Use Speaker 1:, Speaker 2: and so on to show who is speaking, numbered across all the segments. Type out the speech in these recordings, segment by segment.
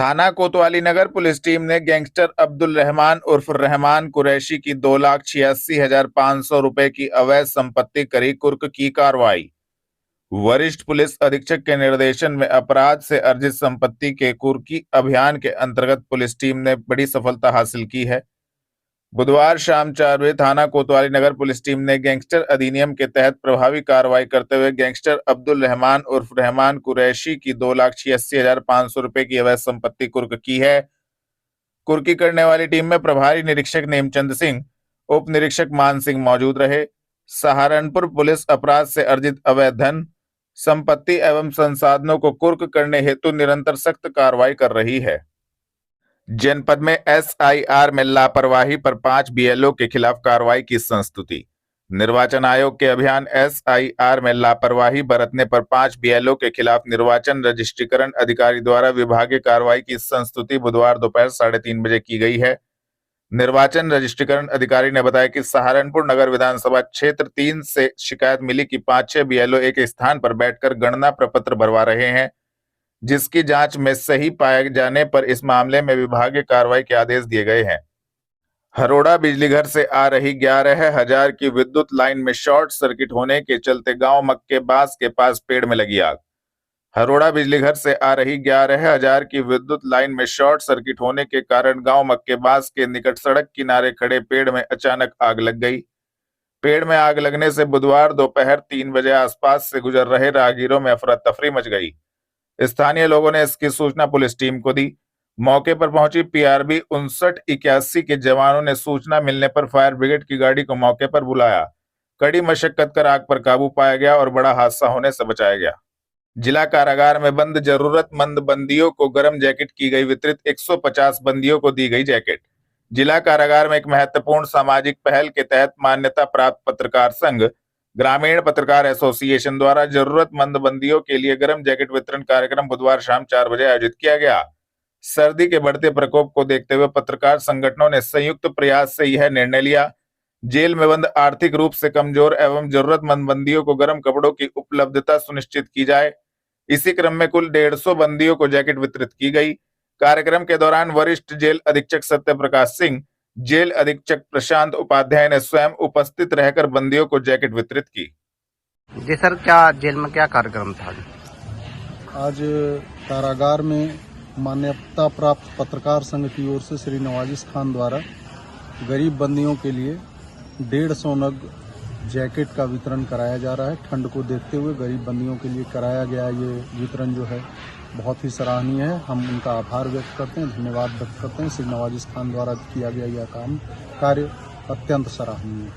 Speaker 1: थाना कोतवाली नगर police team ने गैंगस्टर अब्दुल रहमान उर्फ रहमान कुरैशी की 2,86,500 रुपए की अवैध संपत्ति करी कुर्क की कार्रवाई। वरिष्ठ पुलिस अधीक्षक के निर्देशन में अपराध से अर्जित संपत्ति के कुर्की अभियान के अंतर्गत पुलिस टीम ने बड़ी सफलता हासिल की है। बुधवार शाम 4 बजे थाना कोतवाली नगर पुलिस टीम ने गैंगस्टर अधिनियम के तहत प्रभावी कार्रवाई करते हुए गैंगस्टर अब्दुल रहमान उर्फ रहमान कुरैशी की 2,86,500 रुपए की अवैध संपत्ति कुर्क की है। कुर्की करने वाली टीम में प्रभारी निरीक्षक नेमचंद सिंह, उप निरीक्षक मान सिंह मौजूद रहे। सहारनपुर पुलिस अपराध से अर्जित अवैध धन, संपत्ति एवं संसाधनों को कुर्क करने हेतु निरंतर सख्त कार्रवाई कर रही है। जनपद में एसआईआर में लापरवाही पर 5 बीएलओ के खिलाफ कार्रवाई की संस्तुति। निर्वाचन आयोग के अभियान एसआईआर में लापरवाही बरतने पर 5 बीएलओ के खिलाफ निर्वाचन रजिस्ट्रीकरण अधिकारी द्वारा विभागीय कार्रवाई की संस्तुति बुधवार दोपहर 3:30 बजे की गई है। निर्वाचन रजिस्ट्रीकरण अधिकारी ने बताया कि सहारनपुर नगर विधानसभा क्षेत्र 3 से शिकायत मिली कि 5-6 बीएलओ एक स्थान पर बैठकर गणना प्रपत्र भरवा रहे हैं, जिसकी जांच में सही पाए जाने पर इस मामले में विभागीय कार्रवाई के आदेश दिए गए हैं। हरोड़ा बिजली घर से आ रही 11,000 की विद्युत लाइन में शॉर्ट सर्किट होने के चलते गांव मक्के बास के पास पेड़ में लगी आग। हरोड़ा बिजली घर से आ रही 11,000 की विद्युत लाइन में शॉर्ट सर्किट होने के कारण गांव मक्के बास के निकट सड़क किनारे खड़े पेड़ में अचानक आग लग गई। पेड़ में आग लगने से बुधवार दोपहर 3 बजे आसपास से गुजर रहे राहगीरों में अफरा तफरी मच गई। स्थानीय लोगों ने इसकी सूचना पुलिस टीम को दी। मौके पर पहुंची पीआरबी 5981 के जवानों ने सूचना मिलने पर फायर ब्रिगेड की गाड़ी को मौके पर बुलाया। कड़ी मशक्कत कर आग पर काबू पाया गया और बड़ा हादसा होने से बचाया गया। जिला कारागार में बंद जरूरतमंद बंदियों को गर्म जैकेट की गई वितरित। 150 बंदियों को दी गई जैकेट। जिला कारागार में एक महत्वपूर्ण सामाजिक पहल के तहत मान्यता प्राप्त पत्रकार संघ, ग्रामीण पत्रकार एसोसिएशन द्वारा जरूरतमंद बंदियों के लिए गर्म जैकेट वितरण कार्यक्रम बुधवार शाम 4 बजे आयोजित किया गया। सर्दी के बढ़ते प्रकोप को देखते हुए पत्रकार संगठनों ने संयुक्त प्रयास से यह निर्णय लिया। जेल में बंद आर्थिक रूप से कमजोर एवं जरूरतमंद बंदियों को गर्म कपड़ों की उपलब्धता सुनिश्चित की जाए। इसी क्रम में कुल 150 बंदियों को जैकेट वितरित की गई। कार्यक्रम के दौरान वरिष्ठ जेल अधीक्षक सत्य प्रकाश सिंह, जेल अधीक्षक प्रशांत उपाध्याय ने स्वयं उपस्थित रहकर बंदियों को जैकेट वितरित की।
Speaker 2: जी सर, क्या जेल में क्या कार्यक्रम था?
Speaker 3: आज कारागार में मान्यता प्राप्त पत्रकार संघ की ओर से श्री नवाजिश खान द्वारा गरीब बंदियों के लिए 150 नग जैकेट का वितरण कराया जा रहा है। ठंड को देखते हुए गरीब बंदियों के लिए कराया गया ये वितरण जो है बहुत ही सराहनीय है। हम उनका आभार व्यक्त करते हैं, धन्यवाद व्यक्त करते हैं। श्री नवाजिश खान द्वारा किया गया यह कार्य अत्यंत सराहनीय है।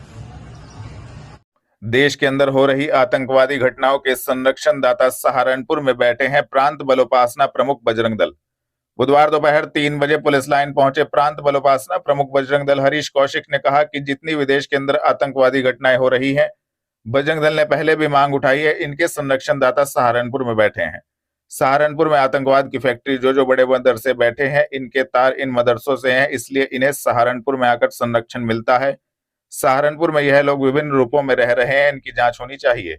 Speaker 1: देश के अंदर हो रही आतंकवादी घटनाओं के संरक्षण दाता सहारनपुर में बैठे हैं प्रांत बलोपासना प्रमुख बजरंग दल। बुधवार दोपहर 3 बजे पुलिस लाइन पहुंचे प्रांत बलोपासना प्रमुख बजरंग दल हरीश कौशिक ने कहा कि जितनी भी देश के अंदर आतंकवादी घटनाएं हो रही हैं, बजरंग दल ने पहले भी मांग उठाई है। इनके संरक्षण दाता सहारनपुर में बैठे हैं। सहारनपुर में आतंकवाद की फैक्ट्री जो बड़े मदरसे बैठे हैं, इनके तार इन मदरसों से हैं, इसलिए इन्हें सहारनपुर में आकर संरक्षण मिलता है। सहारनपुर में यह लोग विभिन्न रूपों में रह रहे हैं, इनकी जांच होनी चाहिए।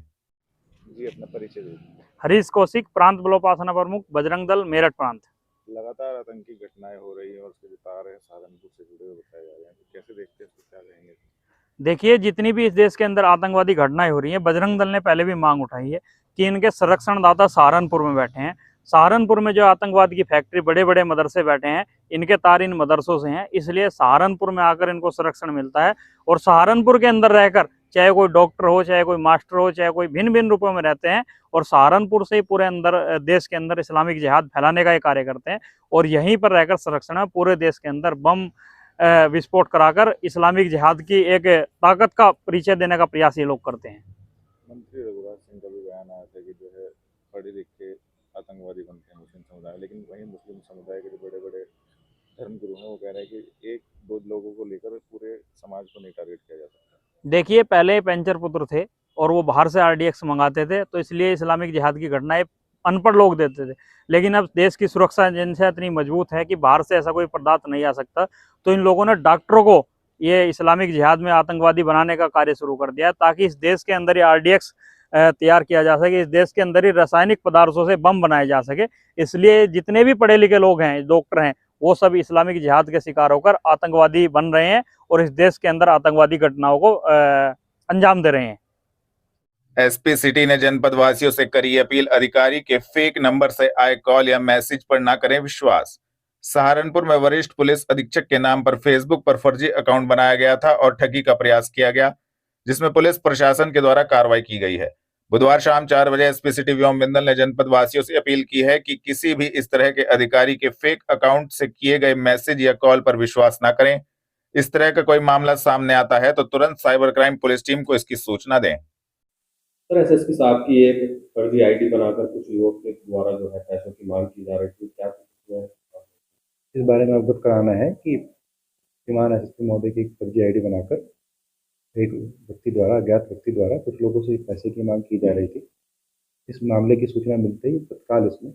Speaker 4: जी, अपना परिचय दीजिए।
Speaker 5: हरीश कौशिक, प्रांत बलोपासना प्रमुख बजरंग दल मेरठ प्रांत।
Speaker 4: लगातार आतंकी घटनाएं हो रही हैं और उसके जो तार हैं सहारनपुर से जुड़े हुए बताए जा रहे हैं, तो कैसे देखते हैं, इसको क्या कहेंगे?
Speaker 5: देखिए, जितनी भी इस देश के अंदर आतंकवादी घटनाएं हो रही हैं, बजरंग दल ने पहले भी मांग उठाई है कि इनके संरक्षणदाता सहारनपुर में बैठे हैं। सहारनपुर में जो आतंकवाद की फैक्ट्री, बड़े बड़े मदरसे बैठे हैं, इनके तार इन मदरसों से हैं, इसलिए सहारनपुर में आकर इनको संरक्षण मिलता है। और सहारनपुर के अंदर रहकर चाहे कोई डॉक्टर हो, चाहे कोई मास्टर हो, चाहे कोई भिन्न भिन्न रूपों में रहते हैं और सहारनपुर से ही पूरे अंदर देश के अंदर इस्लामिक जिहाद फैलाने का ये कार्य करते हैं। और यहीं पर रहकर संरक्षण में पूरे देश के अंदर बम विस्फोट कराकर इस्लामिक जिहाद की एक ताकत का परिचय देने का प्रयास ये लोग करते हैं।
Speaker 4: मंत्री रघुराज सिंह का भी बयान आया था कि जो है पढ़े लिखे आतंकवादी बनते हैं मुस्लिम समुदाय, लेकिन वहीं मुस्लिम समुदाय के जो बड़े बड़े धर्म गुरु हैं वो कह रहे हैं कि 1-2 लोगों को लेकर पूरे समाज को नहीं टारगेट किया जा सकता।
Speaker 5: देखिए, पहले पेंचर पुत्र थे और वो बाहर से आरडीएक्स मंगाते थे, तो इसलिए इस्लामिक जिहाद की घटनाएं अनपढ़ लोग देते थे। लेकिन अब देश की सुरक्षा एजेंसियां इतनी मजबूत है कि बाहर से ऐसा कोई पदार्थ नहीं आ सकता, तो इन लोगों ने डॉक्टरों को ये इस्लामिक जिहाद में आतंकवादी बनाने का कार्य शुरू कर दिया, ताकि इस देश के अंदर ये आरडीएक्स तैयार किया जा सके, इस देश के अंदर ही रासायनिक पदार्थों से बम बनाए जा सके। इसलिए जितने भी पढ़े लिखे लोग हैं, डॉक्टर हैं, वो सब इस्लामिक जिहाद के शिकार होकर आतंकवादी बन रहे हैं और इस देश के अंदर आतंकवादी घटनाओं को अंजाम दे रहे हैं।
Speaker 1: एसपी सिटी ने जनपद वासियों से करी अपील, अधिकारी के फेक नंबर से आए कॉल या मैसेज पर ना करें विश्वास। सहारनपुर में वरिष्ठ पुलिस अधीक्षक के नाम पर फेसबुक पर फर्जी अकाउंट बनाया गया था और ठगी का प्रयास किया गया, जिसमें पुलिस प्रशासन के द्वारा कार्रवाई की गई है। बुधवार शाम 4 बजे एसपी सिटी व्योम बिंदल ने जनपद वासियों से अपील की है कि किसी भी इस तरह के अधिकारी के फेक अकाउंट से किए गए मैसेज या कॉल पर विश्वास न करें। इस तरह का कोई मामला सामने आता है तो तुरंत साइबर क्राइम पुलिस टीम को इसकी सूचना दें।
Speaker 6: सर एसएसपी साहब की एक फर्जी आईडी बनाकर कुछ युवक के द्वारा जो है पैसों की मांग की जा रही थी, क्या कुछ है?
Speaker 7: इस बारे में अवगत कराना है कि श्रीमान एसएसपी महोदय की एक फर्जी आईडी बनाकर एक व्यक्ति द्वारा, अज्ञात व्यक्ति द्वारा कुछ लोगों से पैसे की मांग की जा रही थी। इस मामले की सूचना मिलते ही तत्काल इसमें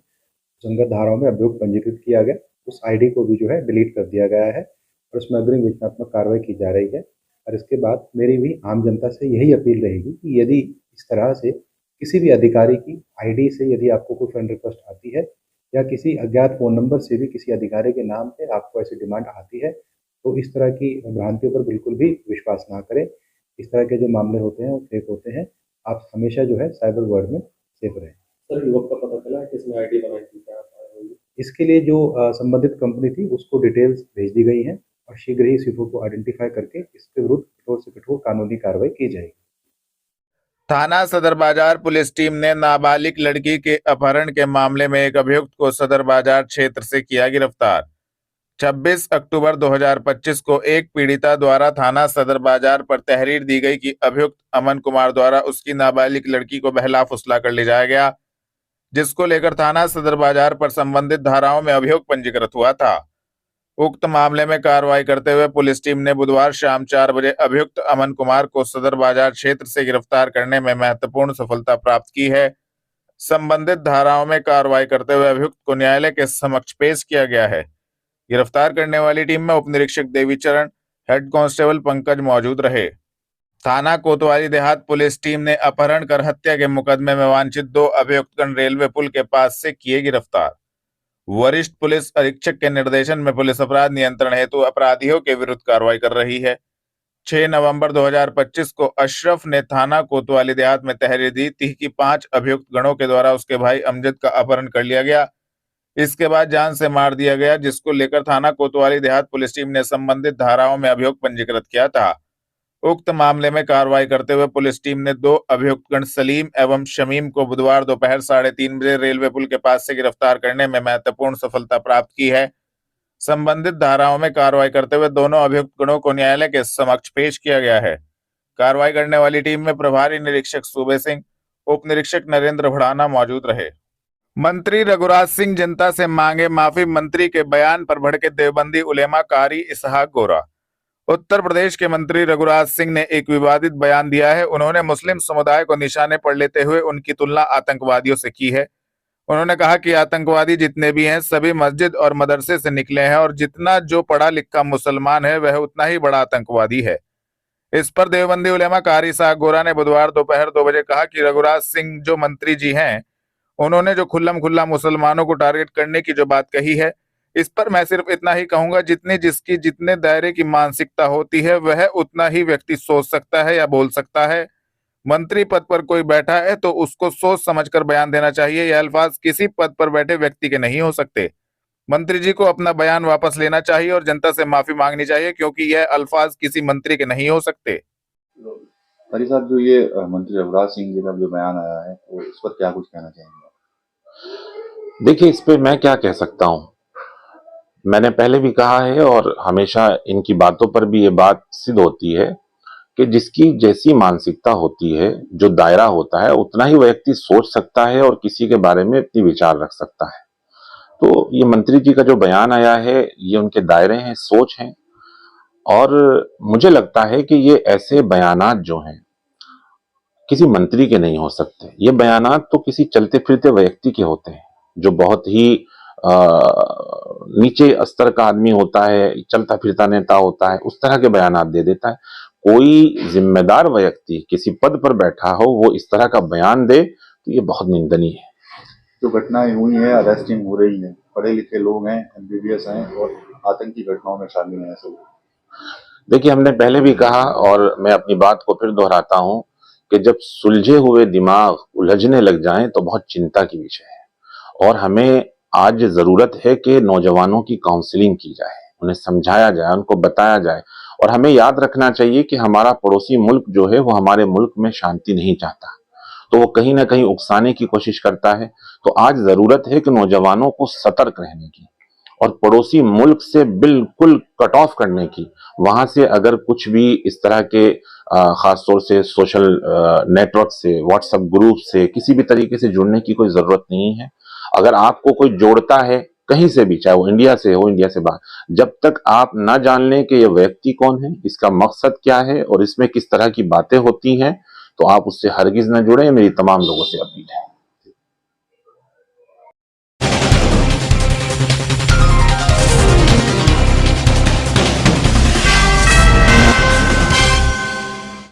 Speaker 7: संगत धाराओं में अभियोग पंजीकृत किया गया। उस आईडी को भी जो है डिलीट कर दिया गया है और उसमें अग्रिम विचारात्मक कार्रवाई की जा रही है। और इसके बाद मेरी भी आम जनता से यही अपील रहेगी कि यदि इस तरह से किसी भी अधिकारी की आईडी से यदि आपको कोई फ्रेंड रिक्वेस्ट आती है या किसी अज्ञात फ़ोन नंबर से भी किसी अधिकारी के नाम पे आपको ऐसी डिमांड आती है, तो इस तरह की भ्रांतियों पर बिल्कुल भी विश्वास ना करें। इस तरह के जो मामले होते हैं वो फेक होते हैं। आप हमेशा जो है साइबर वर्ल्ड में सेफ रहें।
Speaker 6: सर युवक का पता चला है किसने आईडी बनाई थी, क्या होगी?
Speaker 7: इसके लिए जो संबंधित कंपनी थी उसको डिटेल्स भेज दी गई हैं और शीघ्र ही इस युवक को आइडेंटिफाई करके इसके विरुद्ध कठोर से कठोर कानूनी कार्रवाई की जाएगी।
Speaker 1: थाना सदर बाजार पुलिस टीम ने नाबालिग लड़की के अपहरण के मामले में एक अभियुक्त को सदर बाजार क्षेत्र से किया गिरफ्तार। 26 अक्टूबर 2025 को एक पीड़िता द्वारा थाना सदर बाजार पर तहरीर दी गई कि अभियुक्त अमन कुमार द्वारा उसकी नाबालिग लड़की को बहला फुसला कर ले जाया गया, जिसको लेकर थाना सदर बाजार पर संबंधित धाराओं में अभियोग पंजीकृत हुआ था। उक्त मामले में कार्रवाई करते हुए पुलिस टीम ने बुधवार शाम 4 बजे अभियुक्त अमन कुमार को सदर बाजार क्षेत्र से गिरफ्तार करने में महत्वपूर्ण सफलता प्राप्त की है। संबंधित धाराओं में कार्रवाई करते हुए अभियुक्त को न्यायालय के समक्ष पेश किया गया है। गिरफ्तार करने वाली टीम में उप निरीक्षक देवीचरण, हेड कांस्टेबल पंकज मौजूद रहे। थाना कोतवाली देहात पुलिस टीम ने अपहरण कर हत्या के मुकदमे में वांछित 2 अभियुक्तगण रेलवे पुल के पास से किए गिरफ्तार। वरिष्ठ पुलिस अधीक्षक के निर्देशन में पुलिस अपराध नियंत्रण हेतु अपराधियों के विरुद्ध कार्रवाई कर रही है। 6 नवंबर 2025 को अशरफ ने थाना कोतवाली देहात में तहरीर दी थी कि 5 अभियुक्त गणों के द्वारा उसके भाई अमजद का अपहरण कर लिया गया, इसके बाद जान से मार दिया गया, जिसको लेकर थाना कोतवाली देहात पुलिस टीम ने संबंधित धाराओं में अभियोग पंजीकृत किया था। उक्त मामले में कार्रवाई करते हुए पुलिस टीम ने 2 अभियुक्तगण सलीम एवं शमीम को बुधवार दोपहर 3:30 बजे रेलवे पुल के पास से गिरफ्तार करने में महत्वपूर्ण सफलता प्राप्त की है। संबंधित धाराओं में कार्रवाई करते हुए दोनों अभियुक्तगणों को न्यायालय के समक्ष पेश किया गया है। कार्रवाई करने वाली टीम में प्रभारी निरीक्षक सूबे सिंह, उप निरीक्षक नरेंद्र भड़ाना मौजूद रहे। मंत्री रघुराज सिंह जनता से मांगे माफी, मंत्री के बयान पर भड़के देवबंदी उलेमा कारी इसहाक गोरा। उत्तर प्रदेश के मंत्री रघुराज सिंह ने एक विवादित बयान दिया है। उन्होंने मुस्लिम समुदाय को निशाने पर लेते हुए उनकी तुलना आतंकवादियों से की है। उन्होंने कहा कि आतंकवादी जितने भी हैं सभी मस्जिद और मदरसे से निकले हैं और जितना जो पढ़ा लिखा मुसलमान है वह उतना ही बड़ा आतंकवादी है। इस पर देवबंदी उलेमा कारी इसहाक गोरा ने बुधवार दोपहर 2 बजे कहा कि रघुराज सिंह जो मंत्री जी हैं, उन्होंने जो खुल्लम खुल्ला मुसलमानों को टारगेट करने की जो बात कही है, इस पर मैं सिर्फ इतना ही कहूंगा, जितनी जिसकी जितने दायरे की मानसिकता होती है वह उतना ही व्यक्ति सोच सकता है या बोल सकता है। मंत्री पद पर कोई बैठा है तो उसको सोच समझकर बयान देना चाहिए। यह अल्फाज किसी पद पर बैठे व्यक्ति के नहीं हो सकते। मंत्री जी को अपना बयान वापस लेना चाहिए और जनता से माफी मांगनी चाहिए, क्योंकि यह अल्फाज किसी मंत्री के नहीं हो सकते।
Speaker 8: हरी साहब, जो ये मंत्री रघुराज सिंह जी का जो बयान आया है, तो इस पर क्या कुछ कहना चाहेंगे?
Speaker 9: देखिए, इस पे मैं क्या कह सकता हूं। मैंने पहले भी कहा है और हमेशा इनकी बातों पर भी ये बात सिद्ध होती है कि जिसकी जैसी मानसिकता होती है, जो दायरा होता है, उतना ही व्यक्ति सोच सकता है और किसी के बारे में इतनी विचार रख सकता है। तो ये मंत्री जी का जो बयान आया है, ये उनके दायरे हैं, सोच हैं, और मुझे लगता है कि ये ऐसे बयानात जो हैं किसी मंत्री के नहीं हो सकते। ये बयानात तो किसी चलते फिरते व्यक्ति के होते हैं, जो बहुत ही नीचे स्तर का आदमी होता है, चलता फिरता नेता होता है, उस तरह के बयानात दे देता है। कोई जिम्मेदार व्यक्ति किसी पद पर बैठा हो वो इस तरह का बयान दे तो ये बहुत निंदनीय है।
Speaker 8: जो घटनाएं हुई हैं, अरेस्टिंग हो रही है, पढ़े लिखे लोग हैं, एमबीबीएस हैं और आतंकी घटनाओं में शामिल हैं सब।
Speaker 9: देखिए, हमने पहले भी कहा और मैं अपनी बात को फिर दोहराता हूं कि जब सुलझे हुए दिमाग उलझने लग जाएं तो बहुत चिंता की विषय है और हमें आज जरूरत है कि नौजवानों की काउंसलिंग की जाए, उन्हें समझाया जाए, उनको बताया जाए। और हमें याद रखना चाहिए कि हमारा पड़ोसी मुल्क जो है वो हमारे मुल्क में शांति नहीं चाहता, तो वो कहीं ना कहीं उकसाने की कोशिश करता है। तो आज जरूरत है कि नौजवानों को सतर्क रहने की और पड़ोसी मुल्क से बिल्कुल कट ऑफ करने की। वहां से अगर कुछ भी इस तरह के खास तौर से सोशल नेटवर्क से, व्हाट्सएप ग्रुप से किसी भी तरीके से जुड़ने की कोई जरूरत नहीं है। अगर आपको कोई जोड़ता है कहीं से भी, चाहे वो इंडिया से हो, इंडिया से बाहर, जब तक आप ना जान लें कि ये व्यक्ति कौन है, इसका मकसद क्या है और इसमें किस तरह की बातें होती हैं, तो आप उससे हरगिज न जुड़े। मेरी तमाम लोगों से अपील